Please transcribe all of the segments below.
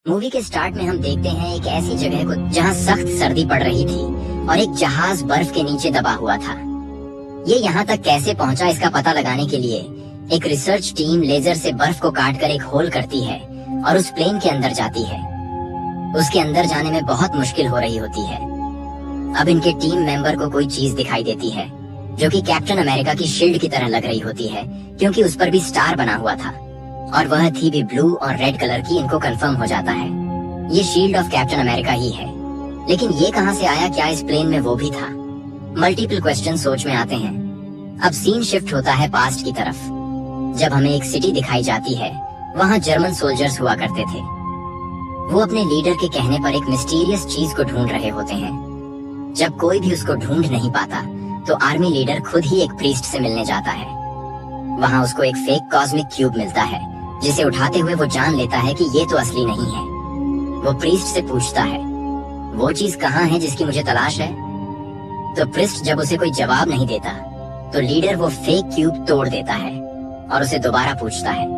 Movie के start में हम देखते हैं एक ऐसी जगह को जहां सख्त सर्दी पड़ रही थी और एक जहाज बर्फ के नीचे दबा हुआ था। ये यहाँ तक कैसे पहुंचा इसका पता लगाने के लिए एक रिसर्च टीम लेजर से बर्फ को काटकर एक होल करती है और उस प्लेन के अंदर जाती है। उसके अंदर जाने में बहुत मुश्किल हो रही होती है। अब इनके टीम मेंबर को कोई चीज दिखाई देती है जो कि कैप्टन अमेरिका की शील्ड की तरह लग रही होती है, क्योंकि उस पर भी स्टार बना हुआ था और वह थी भी ब्लू और रेड कलर की। इनको कंफर्म हो जाता है ये शील्ड ऑफ कैप्टन अमेरिका ही है। लेकिन ये कहां से आया? क्या इस प्लेन में वो भी था? मल्टीपल क्वेश्चन सोच में आते हैं। अब सीन शिफ्ट होता है पास्ट की तरफ, जब हमें एक सिटी दिखाई जाती है। वहाँ जर्मन सोल्जर्स हुआ करते थे। वो अपने लीडर के कहने पर एक मिस्टीरियस चीज को ढूंढ रहे होते हैं। जब कोई भी उसको ढूंढ नहीं पाता तो आर्मी लीडर खुद ही एक प्रीस्ट से मिलने जाता है। वहाँ उसको एक फेक कॉस्मिक क्यूब मिलता है, जिसे उठाते हुए वो जान लेता है कि ये तो असली नहीं है। वो प्रीस्ट से पूछता है, वो चीज कहाँ है जिसकी मुझे तलाश है? तो प्रीस्ट जब उसे कोई जवाब नहीं देता तो लीडर वो फेक क्यूब तोड़ देता है और उसे दोबारा पूछता है,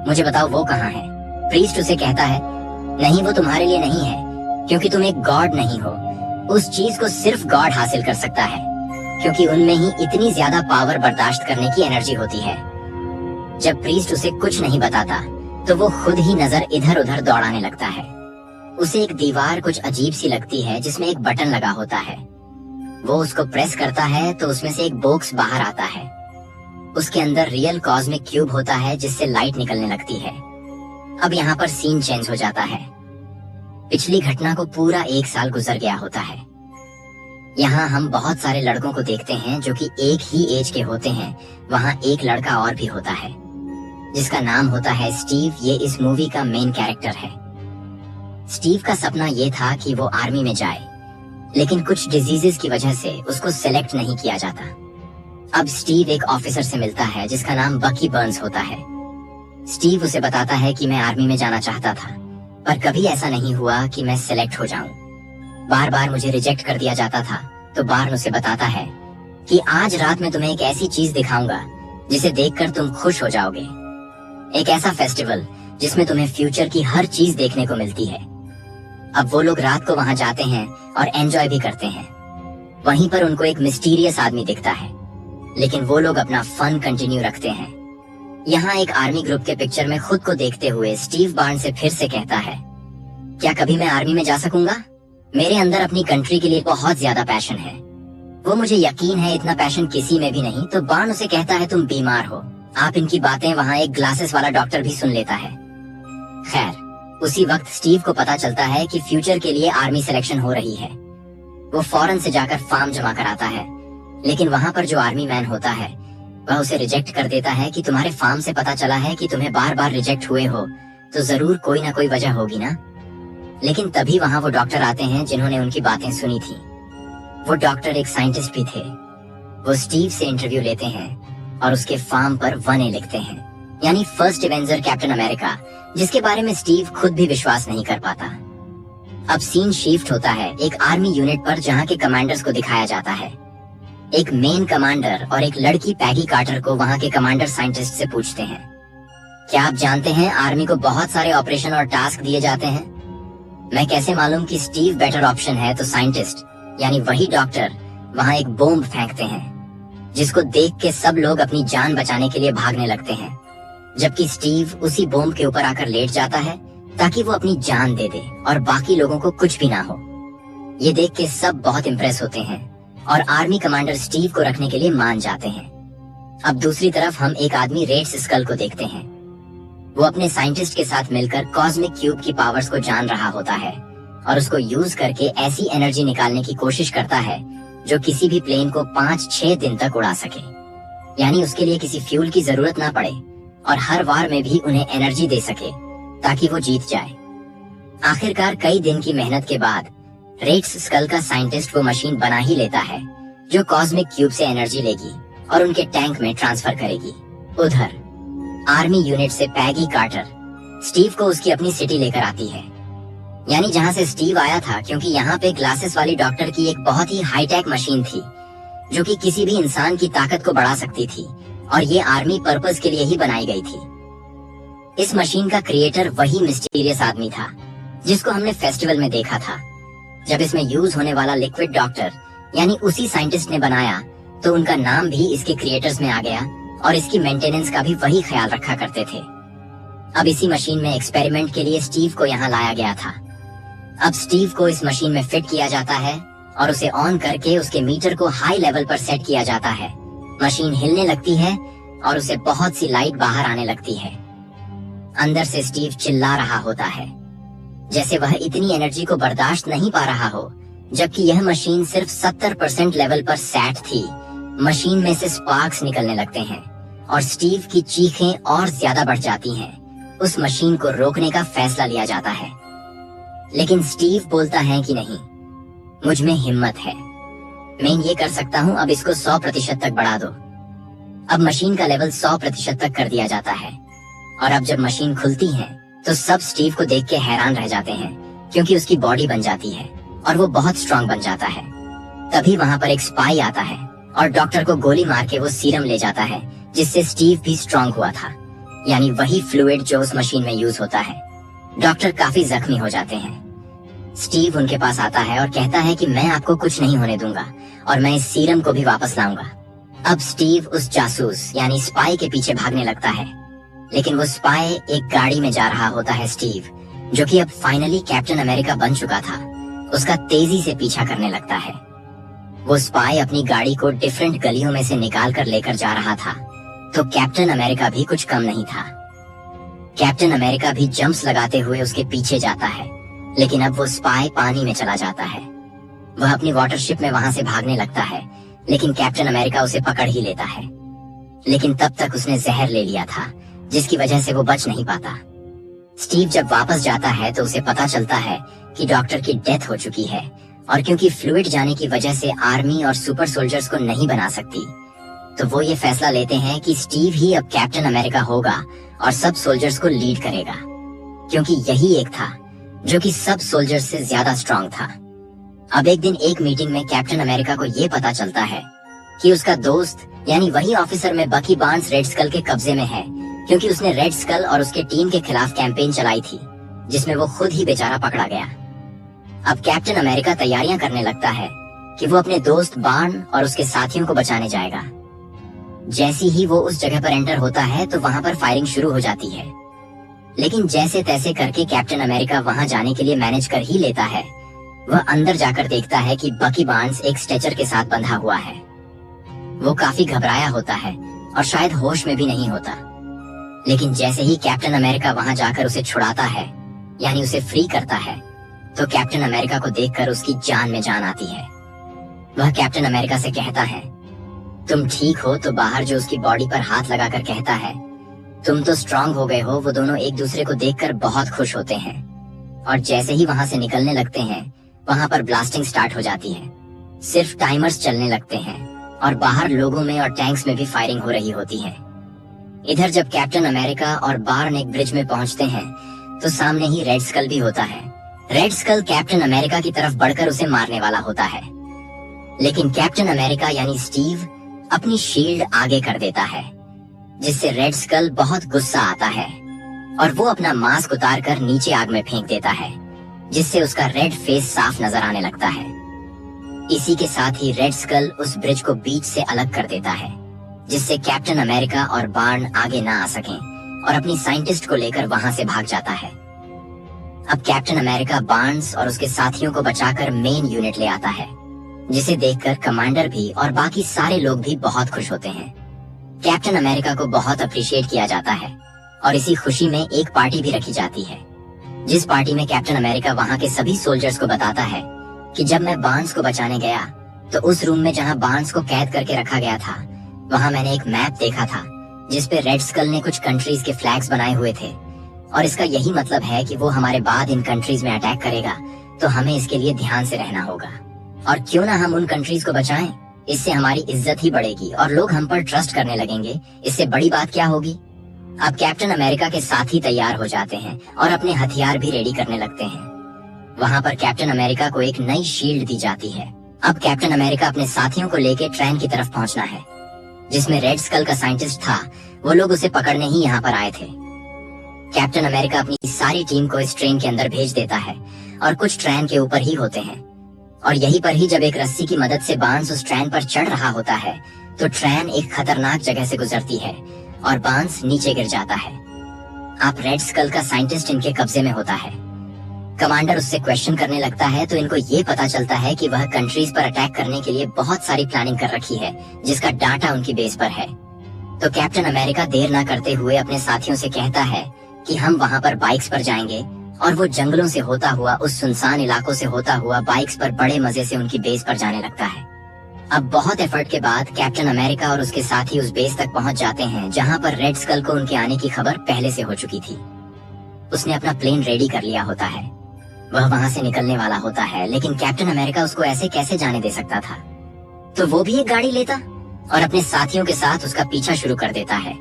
मुझे बताओ वो कहाँ है? प्रीस्ट उसे कहता है, नहीं वो तुम्हारे लिए नहीं है, क्योंकि तुम एक गॉड नहीं हो। उस चीज को सिर्फ गॉड हासिल कर सकता है, क्योंकि उनमें ही इतनी ज्यादा पावर बर्दाश्त करने की एनर्जी होती है। जब प्रीस्ट उसे कुछ नहीं बताता तो वो खुद ही नजर इधर उधर दौड़ाने लगता है। उसे एक दीवार कुछ अजीब सी लगती है जिसमें एक बटन लगा होता है। वो उसको प्रेस करता है तो उसमें से एक बॉक्स बाहर आता है। उसके अंदर रियल कॉस्मिक क्यूब होता है जिससे लाइट निकलने लगती है। अब यहाँ पर सीन चेंज हो जाता है। पिछली घटना को पूरा 1 साल गुजर गया होता है। यहाँ हम बहुत सारे लड़कों को देखते हैं जो कि एक ही एज के होते हैं। वहाँ एक लड़का और भी होता है जिसका नाम होता है स्टीव। ये इस मूवी का मेन कैरेक्टर है। स्टीव का सपना ये था कि वो आर्मी में जाए, लेकिन कुछ डिजीजेस की वजह से उसको सेलेक्ट नहीं किया जाता। अब स्टीव एक ऑफिसर से मिलता है जिसका नाम बकी बर्न्स होता है। स्टीव उसे बताता है कि मैं आर्मी में जाना चाहता था, पर कभी ऐसा नहीं हुआ कि मैं सेलेक्ट हो जाऊं। बार बार मुझे रिजेक्ट कर दिया जाता था। तो बार्न उसे बताता है कि आज रात में तुम्हें एक ऐसी चीज दिखाऊंगा जिसे देखकर तुम खुश हो जाओगे। एक ऐसा फेस्टिवल जिसमें तुम्हें फ्यूचर की हर चीज देखने को मिलती है। अब वो लोग रात को वहां जाते हैं और एंजॉय भी करते हैं। वहीं पर उनको एक मिस्टीरियस आदमी दिखता है, लेकिन वो लोग अपना फन कंटिन्यू रखते हैं। यहाँ एक आर्मी ग्रुप के पिक्चर में खुद को देखते हुए स्टीव बार्न से फिर से कहता है, क्या कभी मैं आर्मी में जा सकूंगा? मेरे अंदर अपनी कंट्री के लिए बहुत ज्यादा पैशन है। वो मुझे यकीन है इतना पैशन किसी में भी नहीं। तो बार्न उसे कहता है, तुम बीमार हो। आप इनकी बातें वहाँ एक ग्लासेस वाला डॉक्टर भी सुन लेता है। खैर, उसी वक्त स्टीव को पता चलता है कि फ्यूचर के लिए आर्मी सिलेक्शन हो रही है। वो फौरन से जाकर फॉर्म जमा कराता है, लेकिन वहाँ पर जो आर्मी मैन होता है वह उसे रिजेक्ट कर देता है कि तुम्हारे फॉर्म से पता चला है कि तुम्हें बार बार रिजेक्ट हुए हो, तो जरूर कोई ना कोई वजह होगी ना। लेकिन तभी वहाँ वो डॉक्टर आते हैं जिन्होंने उनकी बातें सुनी थी। वो डॉक्टर एक साइंटिस्ट भी थे। वो स्टीव से इंटरव्यू लेते हैं और उसके फॉर्म पर 1A लिखते हैं, यानी फर्स्ट एवेंजर कैप्टन अमेरिका, जिसके बारे में स्टीव खुद भी विश्वास नहीं कर पाता। अब सीन शिफ्ट होता है एक आर्मी यूनिट पर, जहाँ के कमांडर्स को दिखाया जाता है। एक मेन कमांडर और एक लड़की पैगी कार्टर को वहाँ के कमांडर साइंटिस्ट से पूछते हैं, क्या आप जानते हैं आर्मी को बहुत सारे ऑपरेशन और टास्क दिए जाते हैं? मैं कैसे मालूम कि स्टीव बेटर ऑप्शन है? तो साइंटिस्ट यानी वही डॉक्टर वहाँ एक बॉम्ब फेंकते हैं, जिसको देख के सब लोग अपनी जान बचाने के लिए भागने लगते हैं, जबकि स्टीव उसी बॉम्ब के ऊपर आकर लेट जाता है ताकि वो अपनी जान दे दे और बाकी लोगों को कुछ भी ना हो। ये देख के सब बहुत इम्प्रेस होते हैं और आर्मी कमांडर स्टीव को रखने के लिए मान जाते हैं। अब दूसरी तरफ हम एक आदमी रेड्स स्कल को देखते हैं। वो अपने साइंटिस्ट के साथ मिलकर कॉस्मिक क्यूब की पावर्स को जान रहा होता है और उसको यूज करके ऐसी एनर्जी निकालने की कोशिश करता है जो किसी भी प्लेन को 5-6 दिन तक उड़ा सके, यानी उसके लिए किसी फ्यूल की जरूरत ना पड़े और हर वार में भी उन्हें एनर्जी दे सके ताकि वो जीत जाए। आखिरकार कई दिन की मेहनत के बाद रेड्स स्कल का साइंटिस्ट वो मशीन बना ही लेता है जो कॉस्मिक क्यूब से एनर्जी लेगी और उनके टैंक में ट्रांसफर करेगी। उधर आर्मी यूनिट से पैगी कार्टर स्टीव को उसकी अपनी सिटी लेकर आती है, यानी जहाँ से स्टीव आया था, क्योंकि यहाँ पे ग्लासेस वाली डॉक्टर की एक बहुत ही हाईटेक मशीन थी जो कि किसी भी इंसान की ताकत को बढ़ा सकती थी और ये आर्मी पर्पस के लिए ही बनाई गई थी। इस मशीन का क्रिएटर वही मिस्टीरियस आदमी था जिसको हमने फेस्टिवल में देखा था। जब इसमें यूज होने वाला लिक्विड डॉक्टर यानी उसी साइंटिस्ट ने बनाया तो उनका नाम भी इसके क्रिएटर्स में आ गया और इसकी मेंटेनेंस का भी वही ख्याल रखा करते थे। अब इसी मशीन में एक्सपेरिमेंट के लिए स्टीव को यहाँ लाया गया था। अब स्टीव को इस मशीन में फिट किया जाता है और उसे ऑन करके उसके मीटर को हाई लेवल पर सेट किया जाता है। मशीन हिलने लगती है और उसे बहुत सी लाइट बाहर आने लगती है। अंदर से स्टीव चिल्ला रहा होता है जैसे वह इतनी एनर्जी को बर्दाश्त नहीं पा रहा हो, जबकि यह मशीन सिर्फ 70% लेवल पर सेट थी। मशीन में से स्पार्क्स निकलने लगते हैं और स्टीव की चीखें और ज्यादा बढ़ जाती हैं। उस मशीन को रोकने का फैसला लिया जाता है, लेकिन स्टीव बोलता है कि नहीं, मुझ में हिम्मत है, मैं ये कर सकता हूँ, अब इसको 100% तक बढ़ा दो। अब मशीन का लेवल 100% तक कर दिया जाता है और अब जब मशीन खुलती है तो सब स्टीव को देख के हैरान रह जाते हैं, क्योंकि उसकी बॉडी बन जाती है और वो बहुत स्ट्रांग बन जाता है। तभी वहाँ पर एक स्पाई आता है और डॉक्टर को गोली मार के वो सीरम ले जाता है, जिससे स्टीव भी स्ट्रांग हुआ था, यानी वही फ्लूइड जो उस मशीन में यूज होता है। डॉक्टर काफी जख्मी हो जाते हैं। स्टीव उनके पास आता है और कहता है कि मैं आपको कुछ नहीं होने दूंगा और मैं इस सीरम को भी वापस लाऊंगा। अब स्टीव उस जासूस यानी स्पाई के पीछे भागने लगता है, लेकिन वो स्पाई एक गाड़ी में जा रहा होता है। स्टीव, जो कि अब फाइनली कैप्टन अमेरिका बन चुका था, उसका तेजी से पीछा करने लगता है। वो स्पाई अपनी गाड़ी को डिफरेंट गलियों में से निकाल कर लेकर जा रहा था, तो कैप्टन अमेरिका भी कुछ कम नहीं था। कैप्टन अमेरिका भी जंप्स लगाते हुए उसके पीछे जाता है, लेकिन अब वो स्पाई पानी में चला जाता है। वह अपनी वाटरशिप में वहां से भागने लगता है, लेकिन कैप्टन अमेरिका उसे पकड़ ही लेता है। लेकिन तब तक उसने जहर ले लिया था, जिसकी वजह से वो बच नहीं पाता। स्टीव जब वापस जाता है तो उसे पता चलता है कि डॉक्टर की डेथ हो चुकी है, और क्योंकि फ्लूइड जाने की वजह से आर्मी और सुपर सोल्जर्स को नहीं बना सकती, तो वो ये फैसला लेते हैं कि स्टीव ही अब कैप्टन अमेरिका होगा और सब सोल्जर्स को लीड करेगा, क्योंकि यही एक था जो कि सब सोल्जर्स से ज्यादा स्ट्रांग था। अब एक दिन एक मीटिंग में कैप्टन अमेरिका को ये पता चलता है कि उसका दोस्त यानी वही ऑफिसर में बकी बार्न्स रेड स्कल के कब्जे में है, क्योंकि उसने रेड स्कल और उसके टीम के खिलाफ कैंपेन चलाई थी, जिसमें वो खुद ही बेचारा पकड़ा गया। अब कैप्टन अमेरिका तैयारियां करने लगता है कि वो अपने दोस्त बार्न और उसके साथियों को बचाने जाएगा। जैसी ही वो उस जगह पर एंटर होता है तो वहां पर फायरिंग शुरू हो जाती है, लेकिन जैसे तैसे करके कैप्टन अमेरिका वहां जाने के लिए मैनेज कर ही लेता है। वह अंदर जाकर देखता है कि बकी बार्न्स एक स्ट्रेचर के साथ बंधा हुआ है। वो काफी घबराया होता है और शायद होश में भी नहीं होता, लेकिन जैसे ही कैप्टन अमेरिका वहां जाकर उसे छुड़ाता है यानी उसे फ्री करता है, तो कैप्टन अमेरिका को देखकर उसकी जान में जान आती है। वह कैप्टन अमेरिका से कहता है, तुम ठीक हो? तो बाहर जो उसकी बॉडी पर हाथ लगाकर कहता है, तुम तो स्ट्रांग हो गए हो। वो दोनों एक दूसरे को देखकर बहुत खुश होते हैं और जैसे ही वहां से निकलने लगते हैं, वहां पर ब्लास्टिंग स्टार्ट हो जाती है। सिर्फ टाइमर्स चलने लगते हैं और बाहर लोगों में और टैंक्स में भी फायरिंग हो रही होती है। इधर जब कैप्टन अमेरिका और बार्न एक ब्रिज में पहुंचते हैं तो सामने ही रेड स्कल भी होता है। रेड स्कल कैप्टन अमेरिका की तरफ बढ़कर उसे मारने वाला होता है, लेकिन कैप्टन अमेरिका यानी स्टीव अपनी शील्ड आगे कर देता है, जिससे रेड स्कल बहुत गुस्सा आता है और वो अपना मास्क उतार कर नीचे आग में फेंक देता है, जिससे उसका रेड फेस साफ नजर आने लगता है। इसी के साथ ही रेड स्कल उस ब्रिज को बीच से अलग कर देता है, जिससे कैप्टन अमेरिका और बार्न आगे ना आ सकें और अपनी साइंटिस्ट को लेकर वहां से भाग जाता है। अब कैप्टन अमेरिका बार्न्स और उसके साथियों को बचाकर मेन यूनिट ले आता है, जिसे देखकर कमांडर भी और बाकी सारे लोग भी बहुत खुश होते हैं। कैप्टन अमेरिका को बहुत अप्रिशिएट किया जाता है और इसी खुशी में एक पार्टी भी रखी जाती है, जिस पार्टी में कैप्टन अमेरिका वहां के सभी सोल्जर्स को बताता है कि जब मैं बार्न्स को बचाने गया तो उस रूम में जहां बार्न्स को कैद करके रखा गया था, वहां मैंने एक मैप देखा था जिसपे रेड स्कल ने कुछ कंट्रीज के फ्लैग्स बनाए हुए थे, और इसका यही मतलब है कि वो हमारे बाद इन कंट्रीज में अटैक करेगा, तो हमें इसके लिए ध्यान से रहना होगा। और क्यों ना हम उन कंट्रीज को बचाएं, इससे हमारी इज्जत ही बढ़ेगी और लोग हम पर ट्रस्ट करने लगेंगे। इससे बड़ी बात क्या होगी। अब कैप्टन अमेरिका के साथी तैयार हो जाते हैं और अपने हथियार भी रेडी करने लगते हैं। वहां पर कैप्टन अमेरिका को एक नई शील्ड दी जाती है। अब कैप्टन अमेरिका अपने साथियों को लेकर ट्रेन की तरफ पहुंचना है, जिसमें रेड स्कल का साइंटिस्ट था। वो लोग उसे पकड़ने ही यहाँ पर आए थे। कैप्टन अमेरिका अपनी सारी टीम को इस ट्रेन के अंदर भेज देता है और कुछ ट्रेन के ऊपर ही होते हैं। और यहीं पर ही जब एक रस्सी की मदद से बांस उस ट्रेन पर चढ़ रहा होता है तो ट्रेन एक खतरनाक जगह से गुजरती है और बांस नीचे गिर जाता है। आप रेड स्कल का साइंटिस्ट इनके कब्जे में होता है। कमांडर उससे क्वेश्चन करने लगता है तो इनको ये पता चलता है कि वह कंट्रीज पर अटैक करने के लिए बहुत सारी प्लानिंग कर रखी है जिसका डाटा उनकी बेस पर है। तो कैप्टन अमेरिका देर ना करते हुए अपने साथियों से कहता है कि हम वहां पर बाइक्स पर जाएंगे और वो जंगलों से होता हुआ उस सुनसान इलाकों से होता हुआ बाइक्स पर बड़े मजे से उनकी बेस पर जाने लगता है। अब बहुत एफर्ट के बाद कैप्टन अमेरिका और उसके साथी उस बेस तक पहुंच जाते हैं जहां पर रेड स्कल को उनके आने की खबर पहले से हो चुकी थी। उसने अपना प्लेन रेडी कर लिया होता है, वह वहां से निकलने वाला होता है, लेकिन कैप्टन अमेरिका उसको ऐसे कैसे जाने दे सकता था। तो वो भी एक गाड़ी लेता और अपने साथियों के साथ उसका पीछा शुरू कर देता है।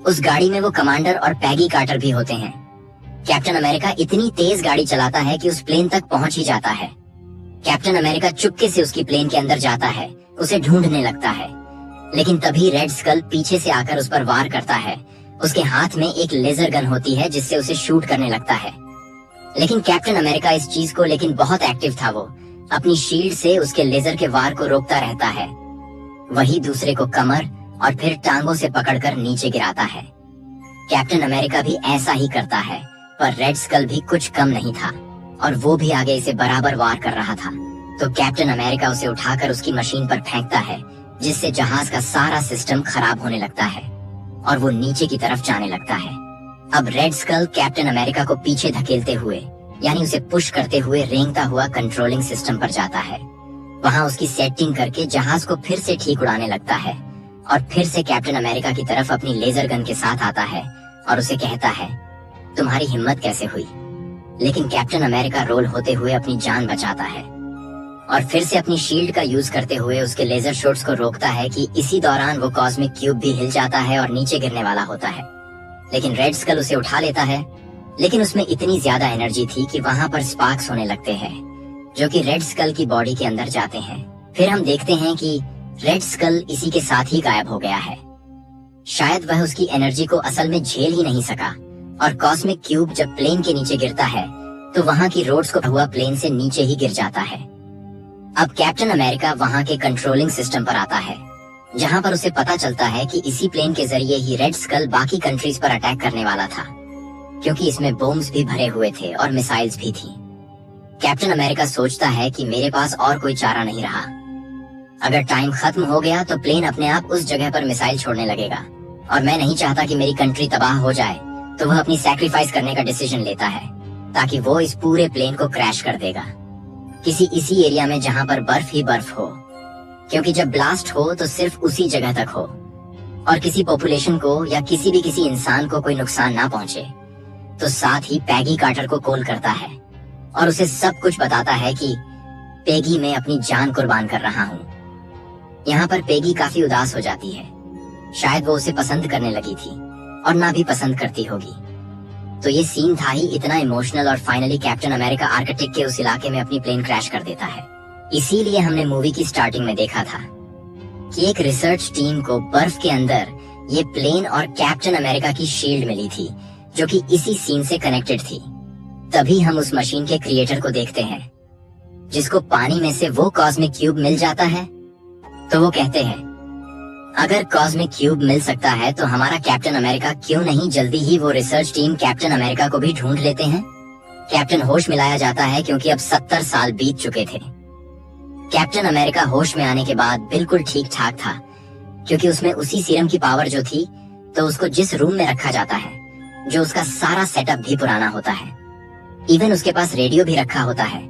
उस गाड़ी में वो कमांडर और पैगी कार्टर भी होते हैं। कैप्टन अमेरिका इतनी तेज गाड़ी चलाता है कि उस प्लेन तक पहुंच ही जाता है। कैप्टन अमेरिका चुपके से उसकी प्लेन के अंदर जाता है, उसे ढूंढने लगता है, लेकिन तभी रेड स्कल पीछे से आकर उस पर वार करता है। उसके हाथ में एक लेजर गन होती है जिससे उसे शूट करने लगता है, लेकिन कैप्टन अमेरिका इस चीज को लेकिन बहुत एक्टिव था। वो अपनी शील्ड से उसके लेजर के वार को रोकता रहता है, वही दूसरे को कमर और फिर टांगों से पकड़कर नीचे गिराता है। कैप्टन अमेरिका भी ऐसा ही करता है, पर रेड स्कल भी कुछ कम नहीं था और वो भी आगे इसे बराबर वार कर रहा था। तो कैप्टन अमेरिका उसे उठाकर उसकी मशीन पर फेंकता है जिससे जहाज का सारा सिस्टम खराब होने लगता है और वो नीचे की तरफ जाने लगता है। अब रेड स्कल कैप्टन अमेरिका को पीछे धकेलते हुए यानी उसे पुश करते हुए रेंगता हुआ कंट्रोलिंग सिस्टम पर जाता है। वहां उसकी सेटिंग करके जहाज को फिर से ठीक उड़ाने लगता है और फिर से कैप्टन अमेरिका की तरफ अपनी लेजर गन के साथ आता है और उसे कहता है, तुम्हारी हिम्मत कैसे हुई? लेकिन कैप्टन अमेरिका रोल होते हुए अपनी जान बचाता है और फिर से अपनी शील्ड का यूज करते हुए उसके लेजर शॉट्स को रोकता है कि इसी दौरान वो कॉस्मिक क्यूब भी हिल जाता है और नीचे गिरने वाला होता है। लेकिन रेड स्कल उसे उठा लेता है, लेकिन उसमें इतनी ज्यादा एनर्जी थी कि वहां पर स्पार्क्स होने लगते हैं जो कि रेड स्कल की बॉडी के अंदर जाते हैं। फिर हम देखते हैं कि रेड स्कल इसी के साथ ही गायब हो गया है। शायद वह उसकी एनर्जी को असल में झेल ही नहीं सका और कॉस्मिक क्यूब जब प्लेन के नीचे गिरता है तो वहां की रोड्स को हुआ प्लेन से नीचे ही गिर जाता है। अब कैप्टन अमेरिका वहां के कंट्रोलिंग सिस्टम पर आता है जहां पर उसे पता चलता है कि इसी प्लेन के जरिए ही रेड स्कल बाकी कंट्रीज पर अटैक करने वाला था, क्योंकि इसमें बॉम्ब्स भी भरे हुए थे और मिसाइल्स भी थी। कैप्टन अमेरिका सोचता है कि मेरे पास और कोई चारा नहीं रहा, अगर टाइम खत्म हो गया तो प्लेन अपने आप उस जगह पर मिसाइल छोड़ने लगेगा और मैं नहीं चाहता कि मेरी कंट्री तबाह हो जाए। तो वह अपनी सैक्रिफाइस करने का डिसीजन लेता है ताकि वो इस पूरे प्लेन को क्रैश कर देगा किसी इसी एरिया में जहां पर बर्फ ही बर्फ हो, क्योंकि जब ब्लास्ट हो तो सिर्फ उसी जगह तक हो और किसी पॉपुलेशन को या किसी इंसान को कोई नुकसान ना पहुंचे। तो साथ ही पैगी कार्टर को कॉल करता है और उसे सब कुछ बताता है कि पेगी मैं अपनी जान कुर्बान कर रहा हूँ। यहाँ पर पेगी काफी उदास हो जाती है, शायद वो उसे पसंद करने लगी थी और ना भी पसंद करती होगी। तो ये सीन था ही इतना इमोशनल और फाइनली कैप्टन अमेरिका आर्कटिक के उस इलाके में अपनी प्लेन क्रैश कर देता है। इसीलिए हमने मूवी की स्टार्टिंग में देखा था कि एक रिसर्च टीम को बर्फ के अंदर ये प्लेन और कैप्टन अमेरिका की शील्ड मिली थी जो कि इसी सीन से कनेक्टेड थी। तभी हम उस मशीन के क्रिएटर को देखते हैं जिसको पानी में से वो कॉस्मिक क्यूब मिल जाता है। तो वो कहते हैं अगर कॉस्मिक क्यूब मिल सकता है तो हमारा कैप्टन अमेरिका क्यों नहीं जल्दी ही वो रिसर्च टीम कैप्टन अमेरिका को भी ढूंढ लेते हैं। कैप्टन होश में लाया जाता है क्योंकि अब 70 साल बीत चुके थे। कैप्टन अमेरिका होश में आने के बाद बिल्कुल ठीक ठाक था क्योंकि उसमें उसी सीरम की पावर जो थी, तो उसको जिस रूम में रखा जाता है जो उसका सारा सेटअप भी पुराना होता है, इवन उसके पास रेडियो भी रखा होता है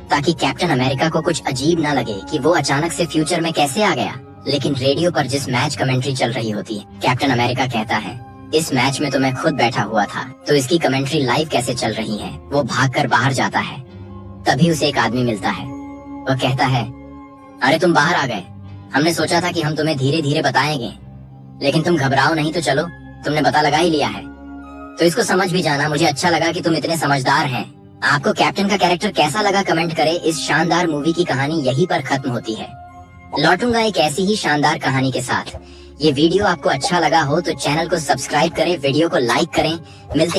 ताकि कैप्टन अमेरिका को कुछ अजीब ना लगे कि वो अचानक से फ्यूचर में कैसे आ गया। लेकिन रेडियो पर जिस मैच कमेंट्री चल रही होती है, कैप्टन अमेरिका कहता है इस मैच में तो मैं खुद बैठा हुआ था, तो इसकी कमेंट्री लाइव कैसे चल रही है। वो भागकर बाहर जाता है, तभी उसे एक आदमी मिलता है। वो कहता है अरे तुम बाहर आ गए, हमने सोचा था कि हम तुम्हें धीरे धीरे बताएंगे, लेकिन तुम घबराओ नहीं तो चलो, तुमने पता लगा ही लिया है तो इसको समझ भी जाना। मुझे अच्छा लगा कि तुम इतने समझदार हैं। आपको कैप्टन का कैरेक्टर कैसा लगा कमेंट करें। इस शानदार मूवी की कहानी यहीं पर खत्म होती है। लौटूंगा एक ऐसी ही शानदार कहानी के साथ। ये वीडियो आपको अच्छा लगा हो तो चैनल को सब्सक्राइब करें, वीडियो को लाइक करें। मिलते हैं